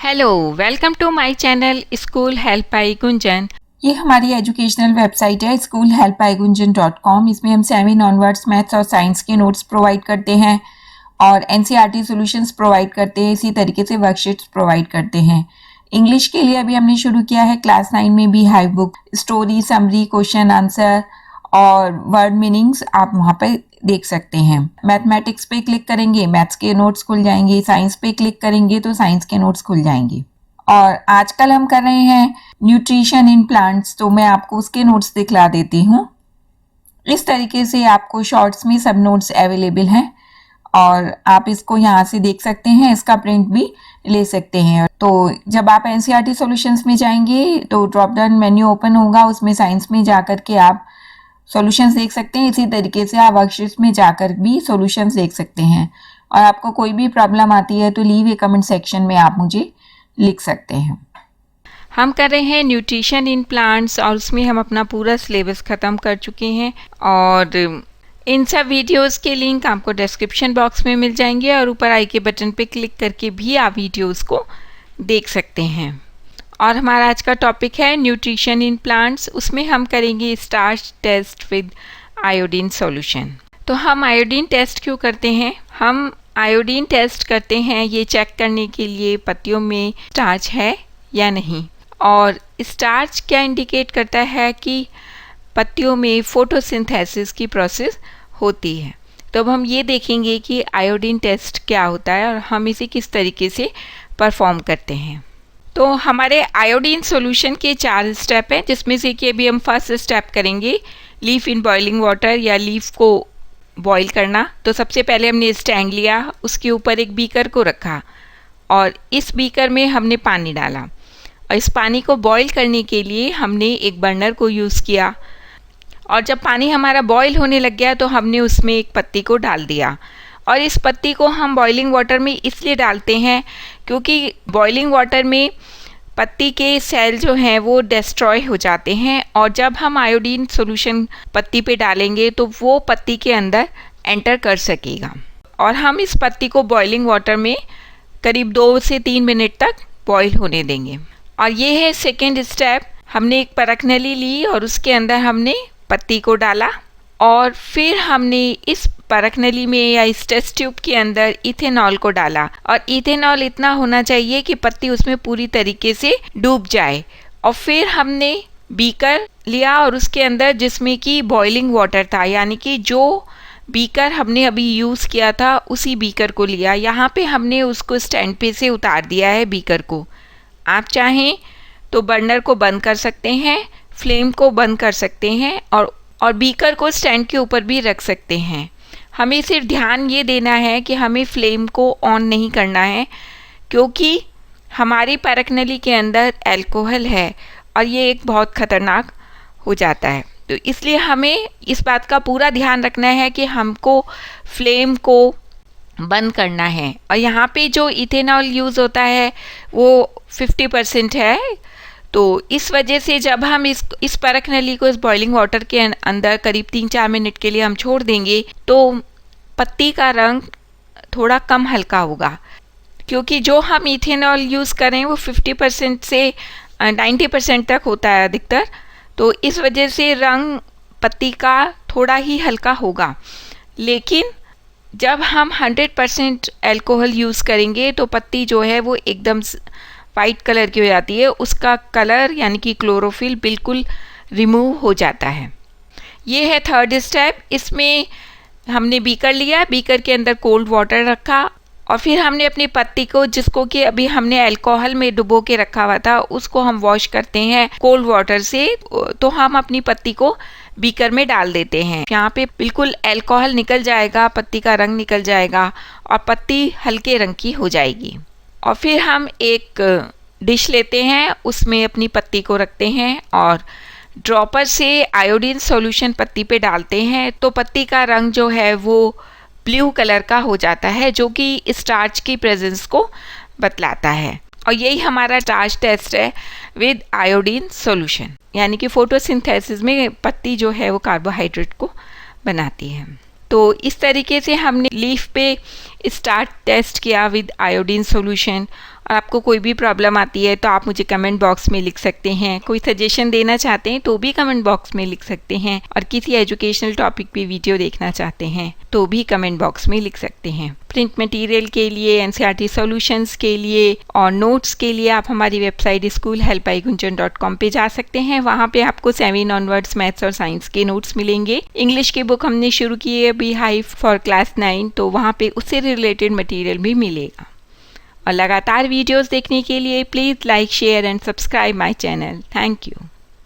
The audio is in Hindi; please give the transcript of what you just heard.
Hello, welcome to my channel school help by Gunjan. ये हमारी एजुकेशनल वेबसाइट है schoolhelpbygunjan.com। इसमें हम 7 ऑनवर्ड्स मैथ्स और साइंस के नोट्स प्रोवाइड करते हैं और एनसीईआरटी सॉल्यूशंस प्रोवाइड करते हैं। इसी तरीके से वर्कशीट्स प्रोवाइड करते हैं। इंग्लिश के लिए अभी हमने शुरू किया है क्लास 9 में भी high book, story, summary, question answer और वर्ड मीनिंग्स आप वहाँ पे देख सकते हैं। मैथमेटिक्स पे क्लिक करेंगे, मैथ्स के नोट्स खुल जाएंगे। साइंस पे क्लिक करेंगे तो साइंस के नोट्स खुल जाएंगे। और आजकल हम कर रहे हैं न्यूट्रिशन इन प्लांट्स, तो मैं आपको उसके नोट्स दिखला देती हूँ। इस तरीके से आपको शॉर्ट्स में सब नोट्स अवेलेबल हैं और आप इसको यहाँ से देख सकते हैं। इसका प्रिंट भी ले सकते हैं। तो जब आप एनसीईआरटी सॉल्यूशंस में जाएंगे तो ड्रॉप डाउन मेन्यू ओपन होगा, उसमें साइंस में जाकर के आप सॉल्यूशंस देख सकते हैं। इसी तरीके से आप वर्कशीट्स में जाकर भी सॉल्यूशंस देख सकते हैं। और आपको कोई भी प्रॉब्लम आती है तो लीव ए कमेंट सेक्शन में आप मुझे लिख सकते हैं। हम कर रहे हैं न्यूट्रिशन इन प्लांट्स और उसमें हम अपना पूरा सिलेबस ख़त्म कर चुके हैं और इन सब वीडियोस के लिंक आपको डिस्क्रिप्शन बॉक्स में मिल जाएंगे और ऊपर आई के बटन पे क्लिक करके भी आप वीडियोस को देख सकते हैं। और हमारा आज का टॉपिक है न्यूट्रिशन इन प्लांट्स। उसमें हम करेंगे starch test with iodine solution. तो हम आयोडीन टेस्ट क्यों करते हैं? हम आयोडीन टेस्ट करते हैं ये चेक करने के लिए पत्तियों में स्टार्च है या नहीं। और स्टार्च क्या इंडिकेट करता है कि पत्तियों में फोटोसिंथेसिस की प्रोसेस होती है। तो अब हम ये देखेंगे कि आयोडीन टेस्ट क्या होता है और हम इसे किस तरीके से परफॉर्म करते हैं। तो हमारे आयोडीन सॉल्यूशन के 4 स्टेप हैं, जिसमें से कि अभी हम फर्स्ट स्टेप करेंगे लीफ इन बॉइलिंग वाटर या लीफ को बॉईल करना। तो सबसे पहले हमने स्टैंड लिया, उसके ऊपर एक बीकर को रखा और इस बीकर में हमने पानी डाला और इस पानी को बॉईल करने के लिए हमने एक बर्नर को यूज़ किया। और जब पानी हमारा बॉईल होने लग गया तो हमने उसमें एक पत्ती को डाल दिया। और इस पत्ती को हम बॉइलिंग वाटर में इसलिए डालते हैं क्योंकि बॉइलिंग वाटर में पत्ती के सेल जो हैं वो डिस्ट्रॉय हो जाते हैं और जब हम आयोडीन सॉल्यूशन पत्ती पे डालेंगे तो वो पत्ती के अंदर एंटर कर सकेगा। और हम इस पत्ती को बॉइलिंग वाटर में करीब 2 से 3 मिनट तक बॉईल होने देंगे। और ये है सेकेंड स्टेप। हमने एक परखनली ली और उसके अंदर हमने पत्ती को डाला और फिर हमने इस परखनली में या इस टेस्ट ट्यूब के अंदर इथेनॉल को डाला और इथेनॉल इतना होना चाहिए कि पत्ती उसमें पूरी तरीके से डूब जाए। और फिर हमने बीकर लिया और उसके अंदर जिसमें कि बॉइलिंग वाटर था, यानी कि जो बीकर हमने अभी यूज़ किया था उसी बीकर को लिया। यहाँ पे हमने उसको स्टैंड पे से उतार दिया है बीकर को। आप चाहें तो बर्नर को बंद कर सकते हैं, फ्लेम को बंद कर सकते हैं और बीकर को स्टैंड के ऊपर भी रख सकते हैं। हमें सिर्फ ध्यान ये देना है कि हमें फ्लेम को ऑन नहीं करना है क्योंकि हमारी परखनली के अंदर अल्कोहल है और ये एक बहुत ख़तरनाक हो जाता है। तो इसलिए हमें इस बात का पूरा ध्यान रखना है कि हमको फ्लेम को बंद करना है। और यहाँ पे जो इथेनॉल यूज़ होता है वो 50% है। तो इस वजह से जब हम इस परखनली को इस बॉइलिंग वाटर के अंदर करीब 3-4 मिनट के लिए हम छोड़ देंगे तो पत्ती का रंग थोड़ा कम हल्का होगा क्योंकि जो हम इथेनॉल यूज़ करें वो 50% से 90% तक होता है अधिकतर। तो इस वजह से रंग पत्ती का थोड़ा ही हल्का होगा। लेकिन जब हम 100% अल्कोहल यूज़ करेंगे तो पत्ती जो है वो एकदम वाइट कलर की हो जाती है, उसका कलर यानी कि क्लोरोफिल बिल्कुल रिमूव हो जाता है। ये है थर्ड स्टेप। इसमें हमने बीकर लिया, बीकर के अंदर कोल्ड वाटर रखा और फिर हमने अपनी पत्ती को, जिसको कि अभी हमने अल्कोहल में डुबो के रखा हुआ था, उसको हम वॉश करते हैं कोल्ड वाटर से। तो हम अपनी पत्ती को बीकर में डाल देते हैं। यहाँ पे बिल्कुल अल्कोहल निकल जाएगा, पत्ती का रंग निकल जाएगा और पत्ती हल्के रंग की हो जाएगी। और फिर हम एक डिश लेते हैं, उसमें अपनी पत्ती को रखते हैं और ड्रॉपर से आयोडीन सॉल्यूशन पत्ती पे डालते हैं तो पत्ती का रंग जो है वो ब्लू कलर का हो जाता है, जो कि स्टार्च की प्रेजेंस को बतलाता है। और यही हमारा स्टार्च टेस्ट है विद आयोडीन सॉल्यूशन, यानी कि फोटोसिंथेसिस में पत्ती जो है वो कार्बोहाइड्रेट को बनाती है। तो इस तरीके से हमने लीफ पे स्टार्च टेस्ट किया विद आयोडीन सॉल्यूशन और आपको कोई भी प्रॉब्लम आती है तो आप मुझे कमेंट बॉक्स में लिख सकते हैं। कोई सजेशन देना चाहते हैं तो भी कमेंट बॉक्स में लिख सकते हैं, और किसी एजुकेशनल टॉपिक पे वीडियो देखना चाहते हैं तो भी कमेंट बॉक्स में लिख सकते हैं। प्रिंट मटेरियल के लिए, एनसीईआरटी सॉल्यूशंस के लिए और नोट्स के लिए आप हमारी वेबसाइट schoolhelpaigunjan.com पे जा सकते हैं। वहाँ पे आपको 7 ऑनवर्ड्स मैथ्स और साइंस के नोट्स मिलेंगे। इंग्लिश की बुक हमने शुरू की है अभी, हाई फॉर क्लास 9, तो वहाँ पे उससे रिलेटेड मटेरियल भी मिलेगा। और लगातार वीडियोस देखने के लिए please like, share and subscribe my channel. Thank you.